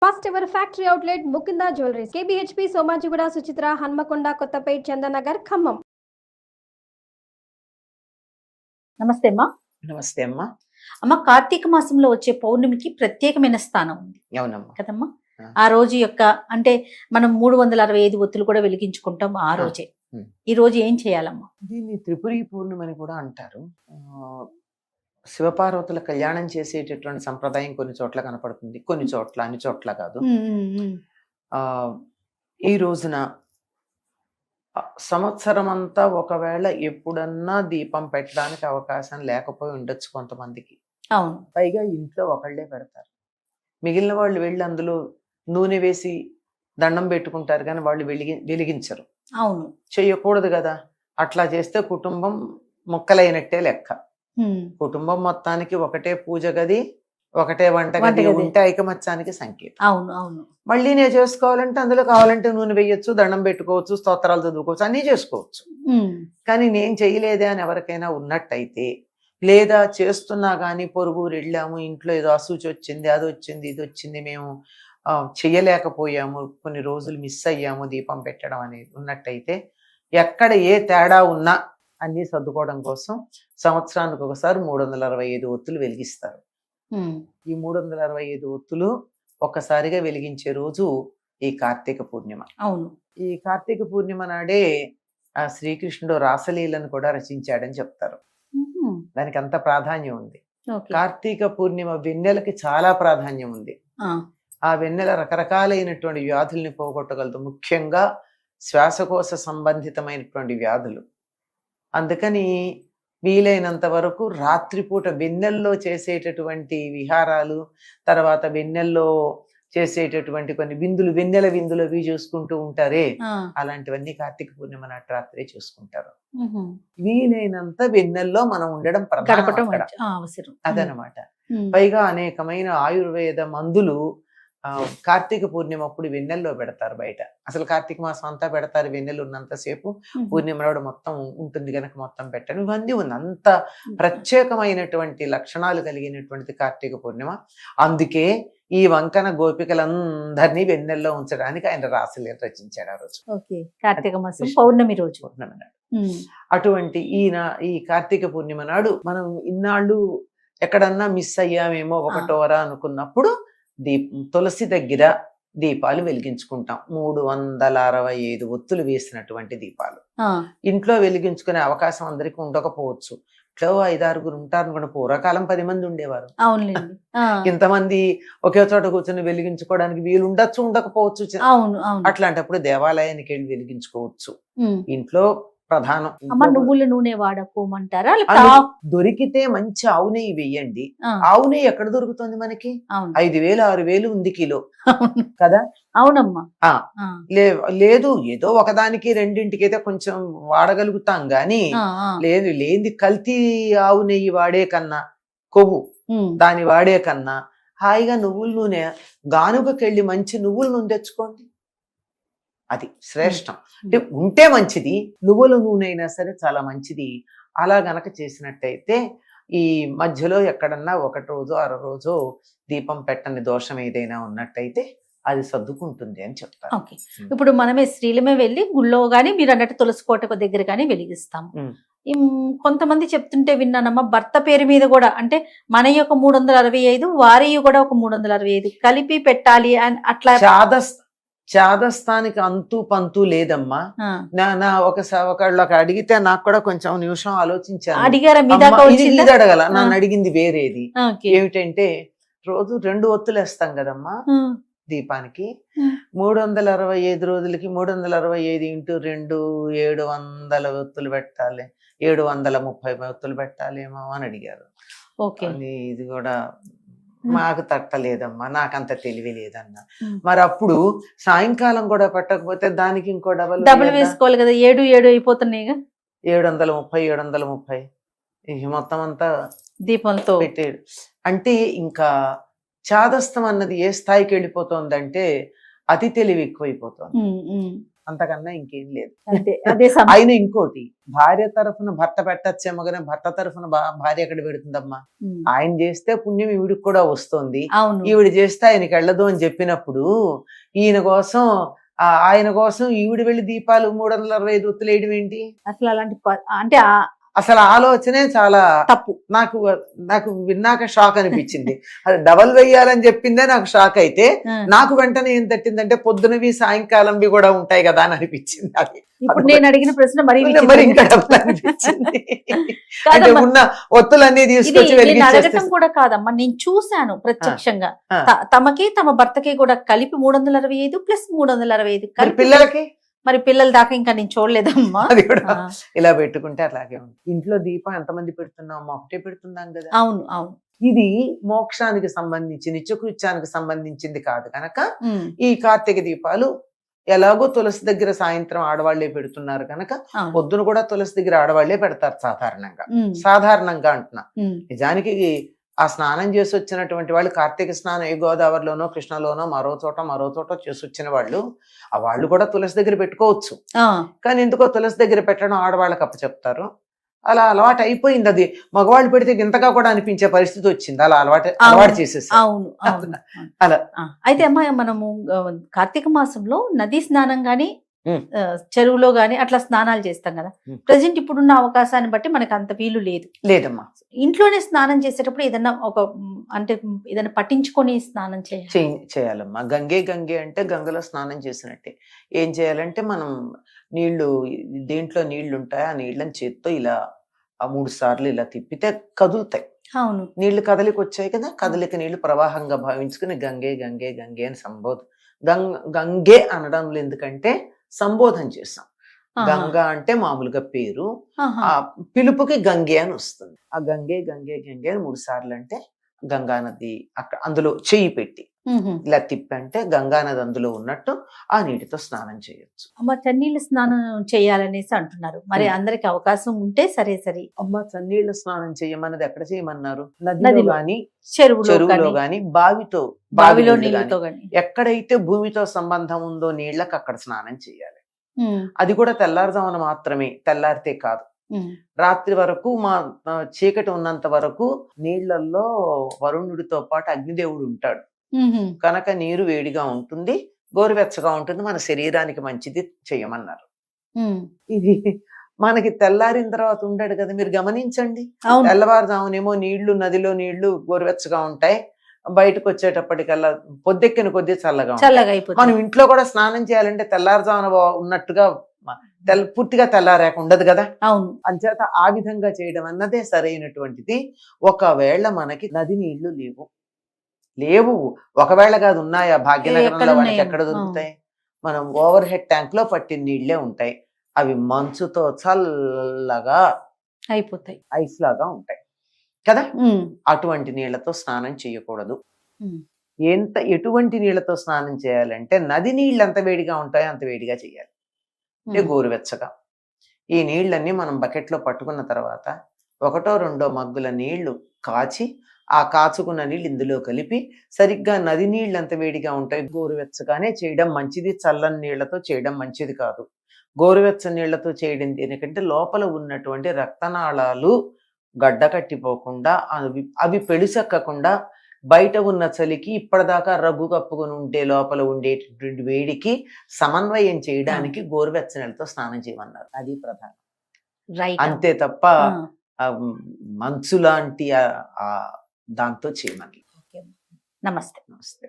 First ever factory outlet Mukunda jewelleries KBHP Somajiguda Suchitra Hanamkonda Kothapet Chandanagar Khammam. నమస్తే అమ్మా. నమస్తే అమ్మా. అమ్మ, కార్తీక మాసంలో వచ్చే పౌర్ణమికి ప్రత్యేకమైన స్థానం ఉంది అవునమ్మా కదమ్మా. ఆ రోజు యొక్క అంటే మనం 365 ఒత్తులు కూడా వెలిగించుకుంటాం ఆ రోజే. ఈ రోజు ఏం చేయాలమ్మా? దీన్ని త్రిపురి పూర్ణిమని కూడా అంటారు. శివపార్వతుల కళ్యాణం చేసేటటువంటి సంప్రదాయం కొన్ని చోట్ల కనపడుతుంది, కొన్ని చోట్ల, అన్ని చోట్ల కాదు. ఈ రోజున సంవత్సరం అంతా ఒకవేళ ఎప్పుడన్నా దీపం పెట్టడానికి అవకాశం లేకపోయి ఉండొచ్చు కొంతమందికి. అవును. పైగా ఇంట్లో ఒకళ్ళే పెడతారు, మిగిలిన వాళ్ళు వెళ్ళి అందులో నూనె వేసి దండం పెట్టుకుంటారు కానీ వాళ్ళు వెలిగించరు. అవును, చెయ్యకూడదు కదా. అట్లా చేస్తే కుటుంబం మొక్కలైనట్టే లెక్క. కుటుంబం మొత్తానికి ఒకటే పూజ గది, ఒకటే వంటగది ఉంటే ఐకమత్యానికి సంకేతం. అవును అవును. మళ్ళీ నేను చేసుకోవాలంటే అందులో కావాలంటే నూనె వేయొచ్చు, దండం పెట్టుకోవచ్చు, స్తోత్రాలు చదువుకోవచ్చు, అన్నీ చేసుకోవచ్చు. కానీ నేను చెయ్యలేదే అని ఎవరికైనా ఉన్నట్టయితే, లేదా చేస్తున్నా కానీ పొరుగురు వెళ్ళాము, ఇంట్లో ఏదో అసూచి వచ్చింది, అది వచ్చింది, ఇది వచ్చింది, మేము చెయ్యలేకపోయాము, కొన్ని రోజులు మిస్ అయ్యాము దీపం పెట్టడం అనేది ఉన్నట్టయితే, ఎక్కడ ఏ తేడా ఉన్నా అన్ని సర్దుకోవడం కోసం సంవత్సరానికి ఒకసారి 365 ఒత్తులు వెలిగిస్తారు. ఈ 365 ఒత్తులు ఒక్కసారిగా వెలిగించే రోజు ఈ కార్తీక పూర్ణిమ. అవును. ఈ కార్తీక పూర్ణిమ నాడే ఆ శ్రీకృష్ణుడు రాసలీలను కూడా రచించాడని చెప్తారు. దానికి అంత ప్రాధాన్యం ఉంది. కార్తీక పూర్ణిమ వెన్నెలకి చాలా ప్రాధాన్యం ఉంది. ఆ వెన్నెల రకరకాలైనటువంటి వ్యాధుల్ని పోగొట్టగలదు, ముఖ్యంగా శ్వాసకోశ సంబంధితమైనటువంటి వ్యాధులు. అందుకని వీలైనంత వరకు రాత్రిపూట వెన్నెల్లో చేసేటటువంటి విహారాలు, తర్వాత వెన్నెల్లో చేసేటటువంటి కొన్ని విందులు, వెన్నెల విందులు అవి చూసుకుంటూ ఉంటారే, అలాంటివన్నీ కార్తీక పూర్ణిమ నాటి రాత్రే చూసుకుంటారు. వీలైనంత వెన్నెల్లో మనం ఉండడం అవసరం అదనమాట. పైగా అనేకమైన ఆయుర్వేద మందులు కార్తీక పూర్ణిమ అప్పుడు వెన్నెల్లో పెడతారు బయట. అసలు కార్తీక మాసం అంతా పెడతారు, వెన్నెలు ఉన్నంతసేపు. పూర్ణిమ నాడు మొత్తం ఉంటుంది కనుక మొత్తం పెట్టడం, ఇవన్నీ ఉంది. అంత ప్రత్యేకమైనటువంటి లక్షణాలు కలిగినటువంటి కార్తీక పూర్ణిమ. అందుకే ఈ వంకన గోపికలందరినీ వెన్నెల్లో ఉంచడానికి ఆయన రాసలీల రచించాడు ఆ రోజు. కార్తీక మాసం పౌర్ణమి రోజు, పౌర్ణమి నాడు. అటువంటి ఈ కార్తీక పూర్ణిమ నాడు మనం ఇన్నాళ్ళు ఎక్కడన్నా మిస్ అయ్యామేమో ఒకటోరా అనుకున్నప్పుడు తులసి దగ్గర దీపాలు వెలిగించుకుంటాం. 365 ఒత్తులు వేసినటువంటి దీపాలు. ఇంట్లో వెలిగించుకునే అవకాశం అందరికీ ఉండకపోవచ్చు. ఇట్లో 5-6 ఉంటారు అనుకోండి. పూర్వకాలం 10 మంది ఉండేవారు. ఇంతమంది ఒకే చోట కూర్చొని వెలిగించుకోవడానికి వీలు ఉండొచ్చు, ఉండకపోవచ్చు. అట్లాంటప్పుడు దేవాలయానికి వెళ్ళి వెలిగించుకోవచ్చు. ఇంట్లో ప్రధానం. నువ్వుల నూనె వాడుకోమంటారా? దొరికితే మంచి ఆవు నెయ్యి వెయ్యండి. ఆవు నెయ్యి ఎక్కడ దొరుకుతుంది మనకి? 5,000-6,000 ఉంది కిలో కదా. అవునమ్మా. లేదు, ఏదో ఒకదానికి రెండింటికి అయితే కొంచెం వాడగలుగుతాం గాని, లేని కల్తీ ఆవు నెయ్యి వాడే కన్నా, కొవ్వు దాని వాడే కన్నా హాయిగా నువ్వుల నూనె, గానుగకెళ్ళి మంచి నువ్వుల నూనె తెచ్చుకోండి, అది శ్రేష్టం. అంటే ఉంటే మంచిది, నువ్వుల నూనె అయినా సరే చాలా మంచిది. అలా గనక చేసినట్టయితే ఈ మధ్యలో ఎక్కడన్నా 1 రోజు 1/2 రోజు దీపం పెట్టని దోషం ఏదైనా ఉన్నట్టయితే అది సర్దుకుంటుంది అని చెప్తారు. ఇప్పుడు మనమే స్త్రీలమే వెళ్ళి గుళ్ళో గానీ, మీరు అన్నట్టు తులసి కోట దగ్గర కానీ వెలిగిస్తాం. కొంతమంది చెప్తుంటే విన్నానమ్మా, భర్త పేరు మీద కూడా, అంటే మన యొక్క 365, వారి కూడా ఒక 365 కలిపి పెట్టాలి అని అట్లా. చాదస్తానికి అంతు పంతు లేదమ్మా. నా ఒకళ్ళు అడిగితే నాకు కూడా కొంచెం నిమిషం ఆలోచించాను. ఇది అడగల, నన్ను అడిగింది వేరేది. ఏమిటంటే, రోజు 2 ఒత్తులు వేస్తాం కదమ్మా దీపానికి. 365 రోజులకి 365 ఇంటూ 2 700 ఒత్తులు పెట్టాలి, 730 ఒత్తులు పెట్టాలేమో అని అడిగారు. ఇది కూడా మాకు తట్టలేదమ్మా, నాకంత తెలివి లేదన్నా. మరి అప్పుడు సాయంకాలం కూడా పెట్టకపోతే దానికి ఇంకో డబల్ వేసుకోవాలి కదా. 7 అయిపోతున్నాయి. 730 మొత్తం అంతా దీపంతో పెట్టాడు. అంటే ఇంకా చాదస్తం అన్నది ఏ స్థాయికి వెళ్ళిపోతుందంటే అతి తెలివి ఎక్కువైపోతుంది. అంతకన్నా ఇంకేం లేదు. అంతే అదే ఆయన ఇంకోటి భార్య తరఫున భర్త పెట్టచ్చేమో కానీ భర్త తరఫున భార్య ఎక్కడ పెడుతుందమ్మా? ఆయన చేస్తే పుణ్యం ఈవిడికి కూడా వస్తుంది, ఈవిడ చేస్తే ఆయనకి వెళ్ళదు అని చెప్పినప్పుడు ఆయన కోసం ఈవిడ వెళ్ళి దీపాలు 365 ఒత్తులు వేయడం ఏంటి అసలు? అలాంటి అంటే అసలు ఆలోచనే చాలా తప్పు. నాకు విన్నాక షాక్ అనిపించింది. అది డబల్ వెయ్యాలని చెప్పిందే నాకు షాక్ అయితే, నాకు వెంటనే ఏం తట్టిందంటే పొద్దునవి సాయంకాలంవి కూడా ఉంటాయి కదా అని అనిపించింది. అది ఇప్పుడు నేను అడిగిన ప్రశ్న మరి ఇంకా డబల్ అనిపించింది. అంటే ఉన్న ఒత్తులన్నీ తీసుకొచ్చి అడగటం కూడా కాదమ్మా, నేను చూశాను ప్రత్యక్షంగా. తమకి తమ భర్తకి కూడా కలిపి 365 ప్లస్ 365 పిల్లలకి. మరి పిల్లల దాకా ఇంకా నేను చూడలేదమ్మా. అది కూడా ఇలా పెట్టుకుంటే అట్లాగే ఉంది. ఇంట్లో దీపం ఎంతమంది పెడుతున్నాం? ఒకటే పెడుతున్నాం కదా. అవును అవును. ఇది మోక్షానికి సంబంధించి నిత్యకృత్యానికి సంబంధించింది కాదు కనుక ఈ కార్తీక దీపాలు ఎలాగో తులసి దగ్గర సాయంత్రం ఆడవాళ్లే పెడుతున్నారు కనుక పొద్దున కూడా తులసి దగ్గర ఆడవాళ్లే పెడతారు సాధారణంగా అంటున్నా. నిజానికి ఆ స్నానం చేసి వచ్చినటువంటి వాళ్ళు కార్తీక స్నానం ఏ గోదావరిలోనో కృష్ణలోనో మరో చోట చేసి వచ్చిన వాళ్ళు వాళ్ళు కూడా తులసి దగ్గర పెట్టుకోవచ్చు. కానీ ఎందుకో తులసి దగ్గర పెట్టడం ఆడవాళ్ళకి అప్పచెప్తారు. అలా అలవాటు అయిపోయింది. అది మగవాళ్ళు పెడితే ఇంతగా కూడా అనిపించే పరిస్థితి వచ్చింది. అలా అలవాటు చేసేసారు. అలా అయితే అమ్మా, మనము కార్తీక మాసంలో నదీ స్నానం గాని చెరువులో గాని అట్లా స్నానాలు చేస్తాం కదా. ప్రజెంట్ ఇప్పుడున్న అవకాశాన్ని బట్టి మనకు అంత వీలు లేదమ్మా. ఇంట్లోనే స్నానం చేసేటప్పుడు ఏదన్నా ఏదైనా పట్టించుకొని స్నానం చేయాలమ్మా. గంగే అంటే గంగలో స్నానం చేసినట్టే. ఏం చేయాలంటే మనం దేంట్లో నీళ్లు ఉంటాయి ఆ నీళ్ళని చేత్తో ఇలా 3 సార్లు ఇలా తిప్పితే కదులుతాయి. అవును, నీళ్లు కదలికి వచ్చాయి కదా, కదలిక నీళ్లు ప్రవాహంగా భావించుకుని గంగే అని గంగే అనడంలో ఎందుకంటే సంబోధన చేస్తాం. గంగా అంటే మామూలుగా పేరు, ఆ పిలుపుకి గంగే అని వస్తుంది. ఆ గంగే అని 3 సార్లు అంటే గంగా నది అక్కడ అందులో చెయ్యి పెట్టి ఇలా తిప్పంటే గంగా నది అందులో ఉన్నట్టు ఆ నీటితో స్నానం చేయొచ్చు. అమ్మ, చన్నీళ్ళ స్నానం చేయాలనేసి అంటున్నారు. మరి అందరికి అవకాశం ఉంటే సరే. అమ్మ, చన్నీళ్ళ స్నానం చేయమన్నది ఎక్కడ చేయమన్నారు? నదిలో గాని చెరువులో గాని బావిలో నీళ్ళతో గాని ఎక్కడైతే భూమితో సంబంధం ఉందో నీళ్ళకి అక్కడ స్నానం చేయాలి. అది కూడా తెల్లారుజామున మాత్రమే, తెల్లారితే కాదు. రాత్రి వరకు చీకటి ఉన్నంత వరకు నీళ్లలో వరుణుడితో పాటు అగ్నిదేవుడు ఉంటాడు కనుక నీరు వేడిగా ఉంటుంది, గోరువెచ్చగా ఉంటుంది, మన శరీరానికి మంచిది చేయమన్నారు. ఇది మనకి తెల్లారిన తర్వాత ఉండడు కదా. మీరు గమనించండి, తెల్లవారుజామునేమో నదిలో నీళ్లు గోరువెచ్చగా ఉంటాయి, బయటకు వచ్చేటప్పటికల్లా పొద్దెక్కిన కొద్దీ చల్లగా మనం ఇంట్లో కూడా స్నానం చేయాలంటే తెల్లారుజామున ఉన్నట్టుగా పూర్తిగా తెల్లారాక ఉండదు కదా. అంచేత ఆ విధంగా చేయడం అన్నదే సరైనటువంటిది. ఒకవేళ మనకి నది నీళ్లు లేవు ఒకవేళ కాదు, ఉన్నాయా? భాగ్యనగరంలో వాటికి ఎక్కడ దొరుకుతాయి? మనం ఓవర్ హెడ్ ట్యాంక్ లో పట్టిన నీళ్లే ఉంటాయి. అవి మంచుతో చల్లగా అయిపోతాయి, ఐస్ లాగా ఉంటాయి కదా. అటువంటి నీళ్లతో స్నానం చేయకూడదు. ఎటువంటి నీళ్లతో స్నానం చేయాలంటే నది నీళ్ళు ఎంత వేడిగా ఉంటాయో అంత వేడిగా చేయాలి, గోరువెచ్చగా. ఈ నీళ్ళన్నీ మనం బకెట్లో పట్టుకున్న తర్వాత 1-2 మగ్గుల నీళ్లు కాచి ఆ కాచుకున్న నీళ్ళు ఇందులో కలిపి సరిగ్గా నది నీళ్ళు ఎంత వేడిగా ఉంటాయి గోరువెచ్చగానే చేయడం మంచిది. చల్లని నీళ్లతో చేయడం మంచిది కాదు. గోరువెచ్చని నీళ్లతో చేయడం దేనికంటే లోపల ఉన్నటువంటి రక్తనాళాలు గడ్డ కట్టిపోకుండా అవి పెళుసెక్కకుండా బయట ఉన్న చలికి ఇప్పటిదాకా రగ్గు కప్పుకొని ఉంటే లోపల ఉండేటటువంటి వేడికి సమన్వయం చేయడానికి గోరువెచ్చని నీళ్ళతో స్నానం చేయమన్నారు. అది ప్రధానం. అంతే తప్ప మంచు లాంటి దాంతో చేయమని. నమస్తే.